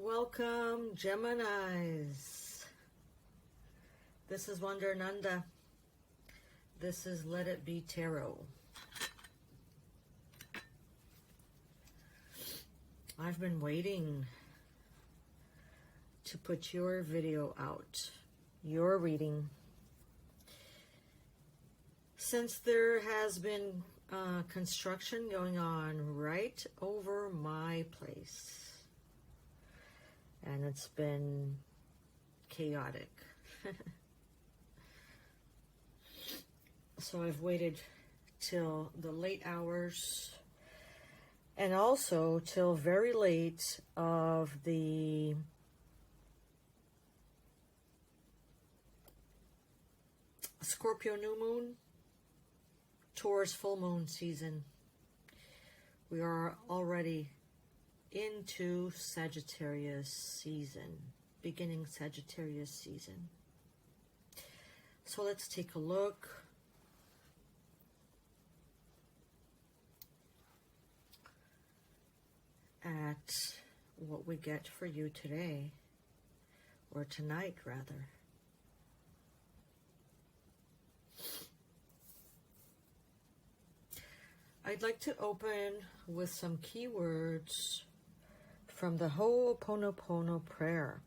Welcome, Geminis. This is Wondernanda. This is Let It Be Tarot. I've been waiting to put your video out, your reading, since there has been construction going on right over my place. And it's been chaotic. So I've waited till the late hours and also till very late of the Scorpio new moon, Taurus full moon season. We are already into Sagittarius season, beginning Sagittarius season. So let's take a look at what we get for you today, or tonight rather. I'd like to open with some keywords from the Ho'oponopono prayer.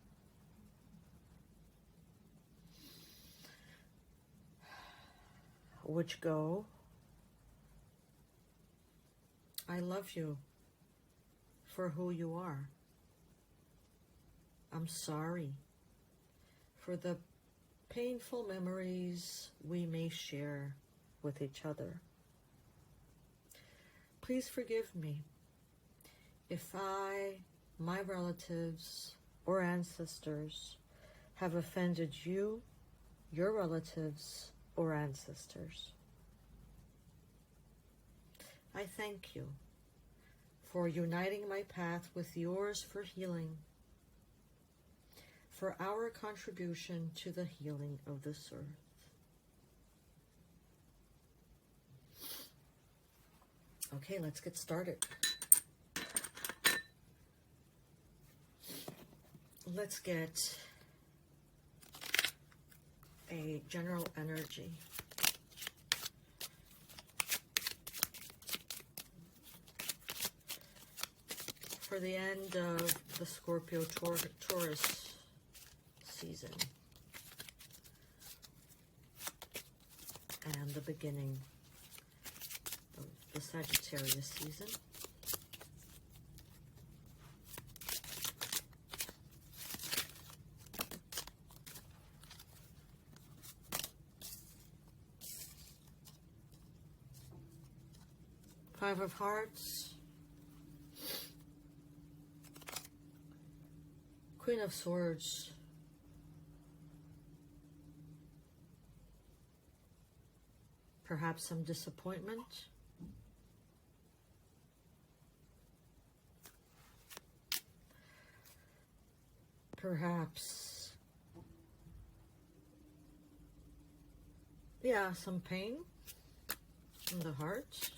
Which go, I love you for who you are. I'm sorry for the painful memories we may share with each other. Please forgive me if I, my relatives, or ancestors have offended you, your relatives, or ancestors. I thank you for uniting my path with yours for healing, for our contribution to the healing of this earth. Okay, let's get started. Let's get a general energy. For the end of the Scorpio Taurus season and the beginning of the Sagittarius season. Five of Hearts, Queen of Swords, perhaps some disappointment, perhaps, yeah, some pain in the heart.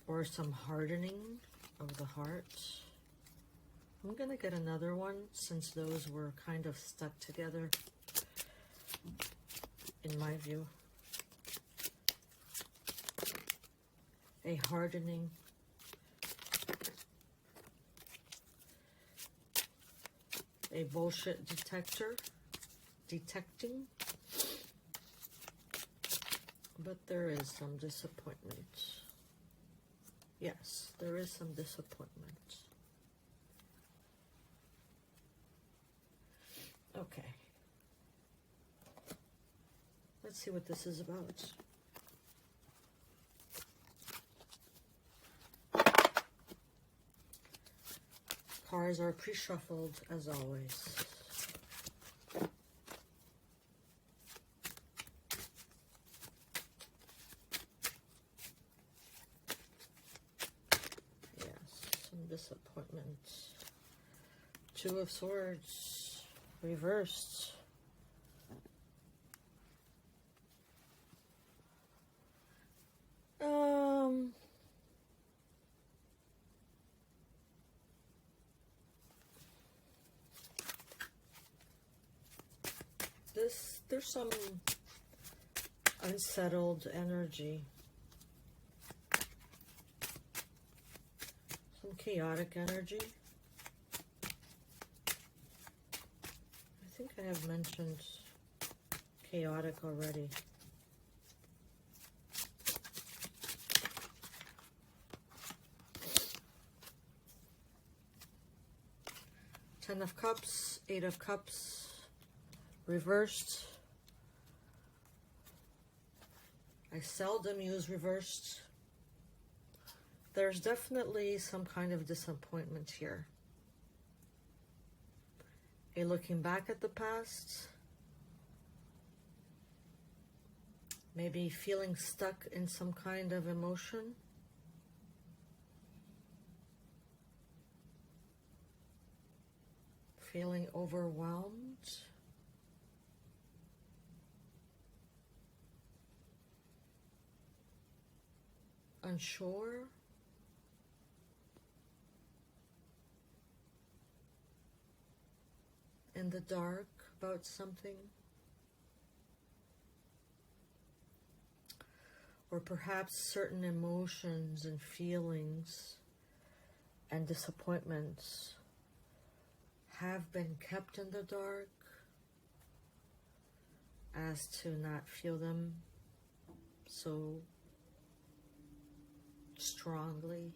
Or some hardening of the heart. I'm going to get another one since those were kind of stuck together, in my view. A hardening. A bullshit detector. Detecting. But there is some disappointment. Yes, there is some disappointment. Okay. Let's see what this is about. Cards are pre-shuffled as always. Disappointment. Two of Swords reversed. There's some unsettled energy, some chaotic energy. I think I have mentioned chaotic already. Ten of Cups, Eight of Cups, reversed. I seldom use reversed. There's definitely some kind of disappointment here. A looking back at the past. Maybe feeling stuck in some kind of emotion. Feeling overwhelmed. Unsure. In the dark about something. Or perhaps certain emotions and feelings and disappointments have been kept in the dark as to not feel them so strongly.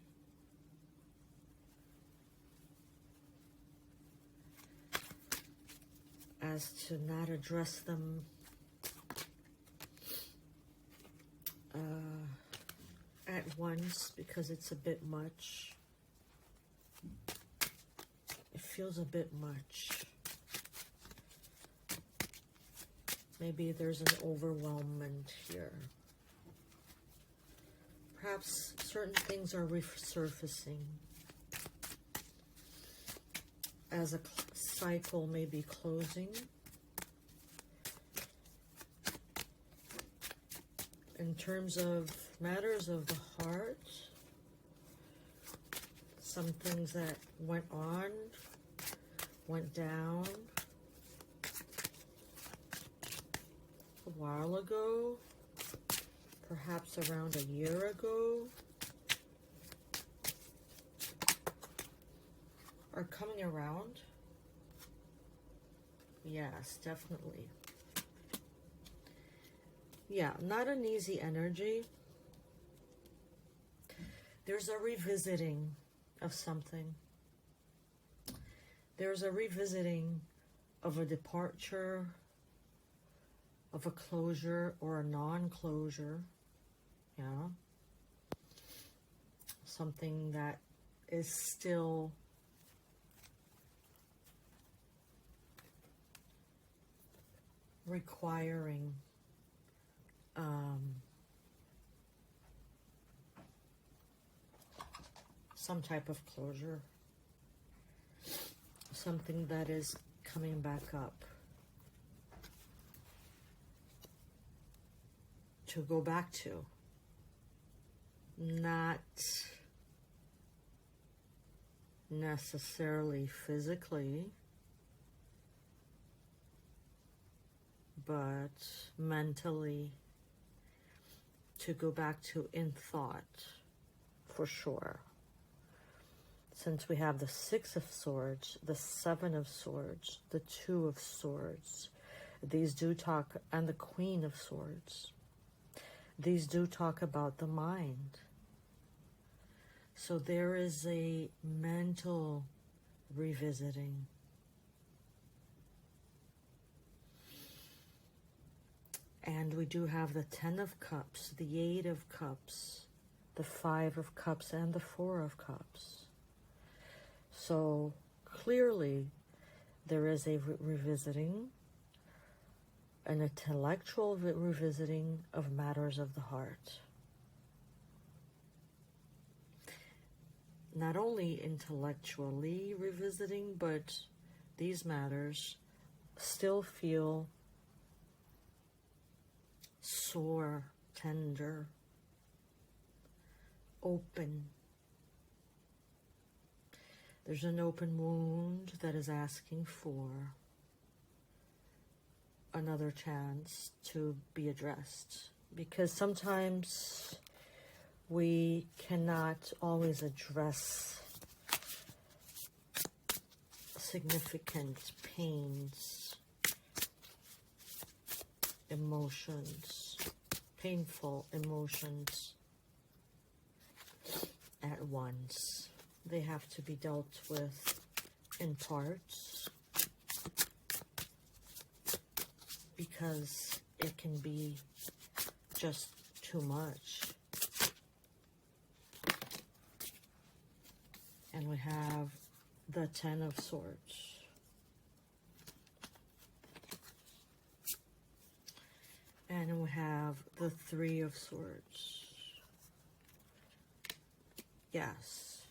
As to not address them at once because it's a bit much. It feels a bit much. Maybe there's an overwhelmment here. Perhaps certain things are resurfacing as a cycle may be closing. In terms of matters of the heart, some things that went on, went down a while ago, perhaps around a year ago, are coming around. Yes, definitely. Yeah, not an easy energy. There's a revisiting of something. There's a revisiting of a departure, of a closure or a non-closure. Yeah. Something that is still requiring some type of closure, something that is coming back up to go back to, not necessarily physically, but mentally, to go back to in thought, for sure. Since we have the Six of Swords, the Seven of Swords, the Two of Swords, these do talk, and the Queen of Swords, these do talk about the mind. So there is a mental revisiting. And we do have the Ten of Cups, the Eight of Cups, the Five of Cups, and the Four of Cups. So clearly there is a revisiting, an intellectual revisiting of matters of the heart. Not only intellectually revisiting, but these matters still feel sore, tender, open. There's an open wound that is asking for another chance to be addressed, because sometimes we cannot always address significant pains, emotions, painful emotions at once. They have to be dealt with in parts, because it can be just too much. And we have the Ten of Swords. And we have the Three of Swords. Yes.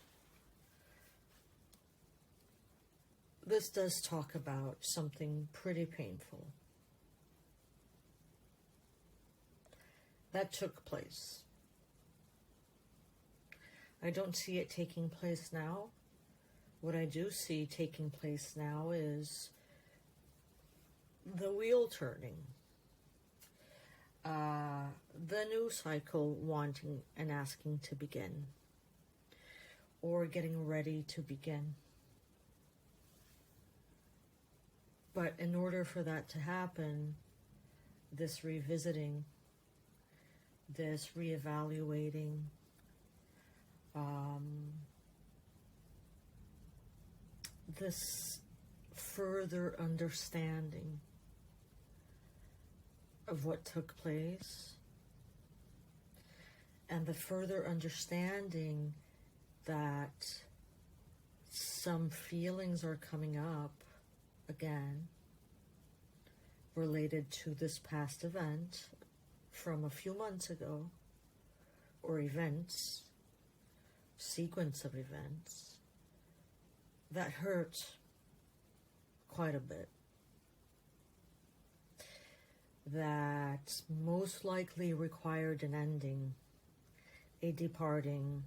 This does talk about something pretty painful that took place. I don't see it taking place now. What I do see taking place now is the wheel turning. The new cycle wanting and asking to begin, or getting ready to begin. But in order for that to happen, this revisiting, this reevaluating, this further understanding of what took place, and the further understanding that some feelings are coming up again related to this past event from a few months ago, or events, sequence of events that hurt quite a bit, that most likely required an ending, a departing,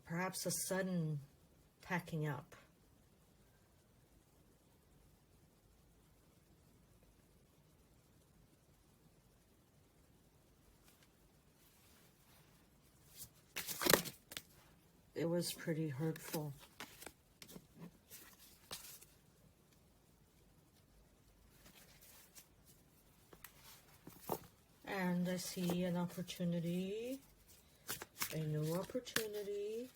perhaps a sudden packing up. It was pretty hurtful. And I see an opportunity, a new opportunity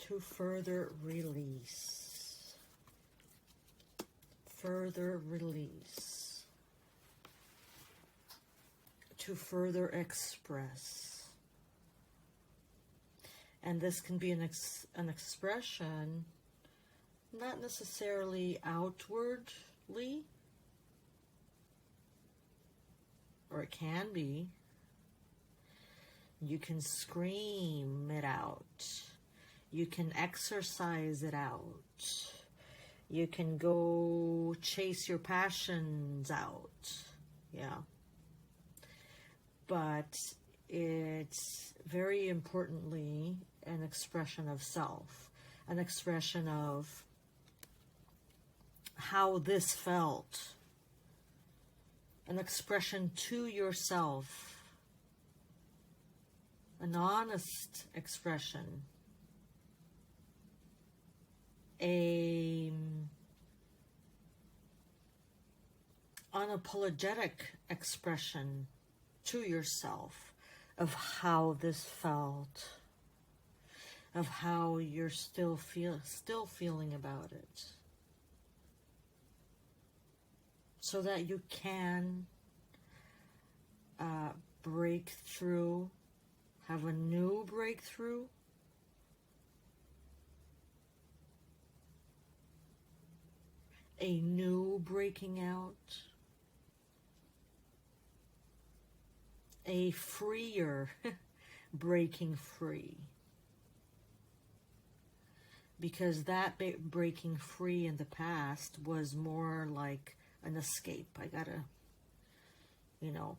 to further release, to further express. And this can be an expression, not necessarily outwardly, or it can be. You can scream it out. You can exercise it out. You can go chase your passions out. Yeah. But it's very importantly an expression of self, an expression of how this felt, an expression to yourself, an honest expression, unapologetic expression to yourself of how this felt, of how you're still feeling about it, so that you can break through, have a new breakthrough, a new breaking out, a freer breaking free. Because that breaking free in the past was more like an escape. I gotta,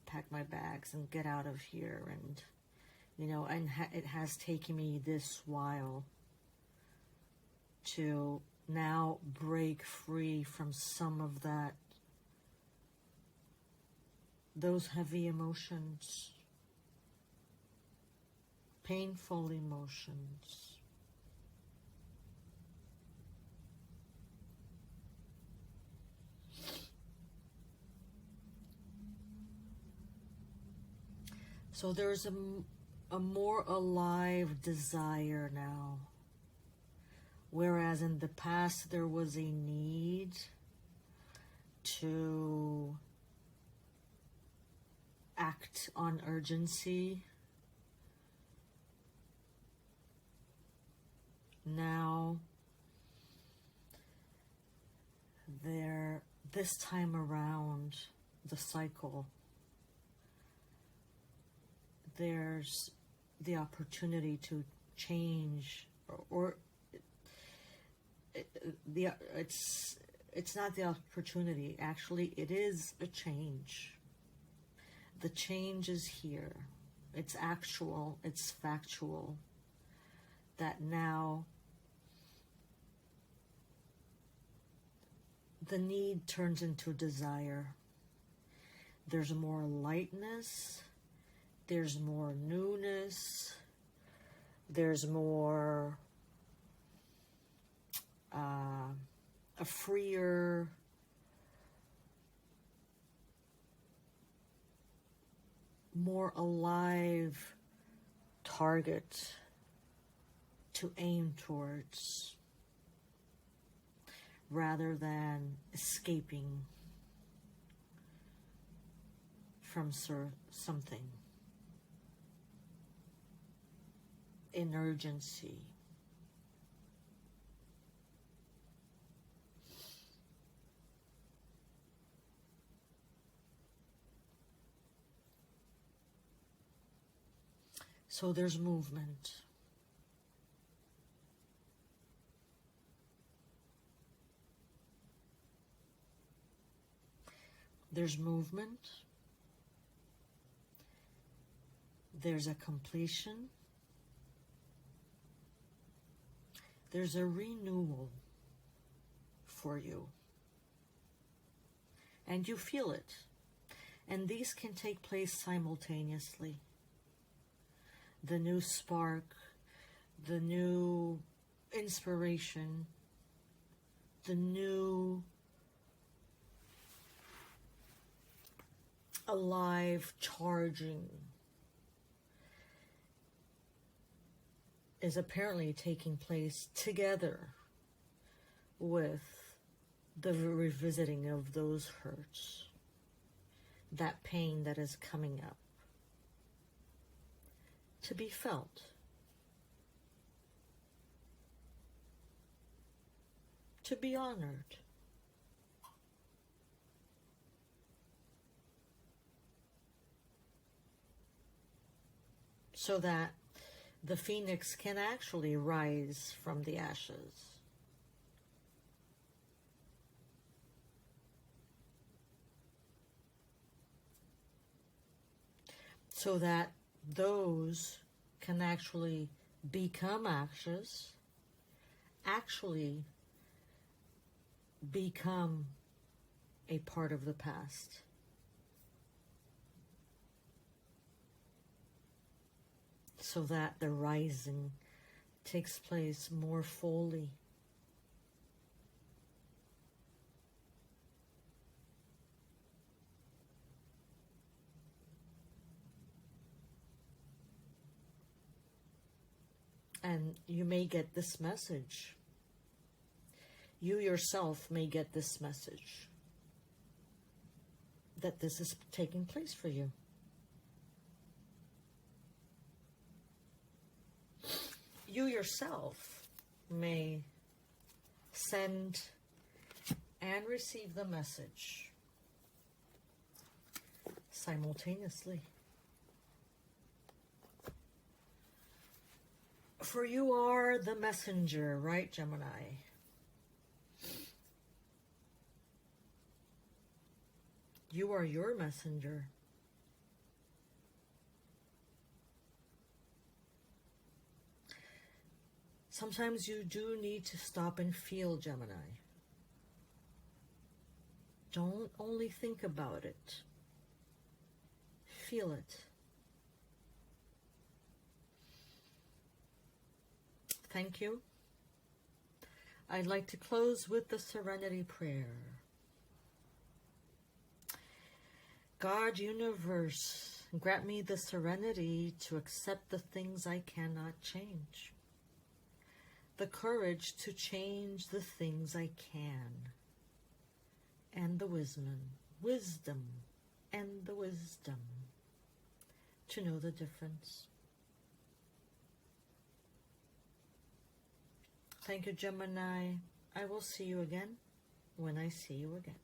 pack my bags and get out of here and, You know, and it has taken me this while to now break free from some of that, those heavy emotions, painful emotions. So there's a more alive desire now. Whereas in the past there was a need to act on urgency, now this time around the cycle, there's the opportunity to change, or it's not the opportunity, actually it is a change. The change is here. It's actual, it's factual, that now the need turns into desire. There's more lightness, there's more newness, there's more a freer, more alive target to aim towards, rather than escaping from something in urgency. So there's movement. There's movement. There's a completion. There's a renewal for you. And you feel it. And these can take place simultaneously. The new spark, the new inspiration, the new alive charging is apparently taking place together with the revisiting of those hurts, that pain that is coming up, to be felt, to be honored. So that the phoenix can actually rise from the ashes. So that those can actually become ashes, actually become a part of the past. So that the rising takes place more fully. And you may get this message. You yourself may get this message that this is taking place for you. You yourself may send and receive the message simultaneously. For you are the messenger, right, Gemini? You are your messenger. Sometimes you do need to stop and feel, Gemini. Don't only think about it. Feel it. Thank you. I'd like to close with the Serenity Prayer. God, universe, grant me the serenity to accept the things I cannot change, the courage to change the things I can, and the wisdom and the wisdom to know the difference. Thank you, Gemini. I will see you again when I see you again.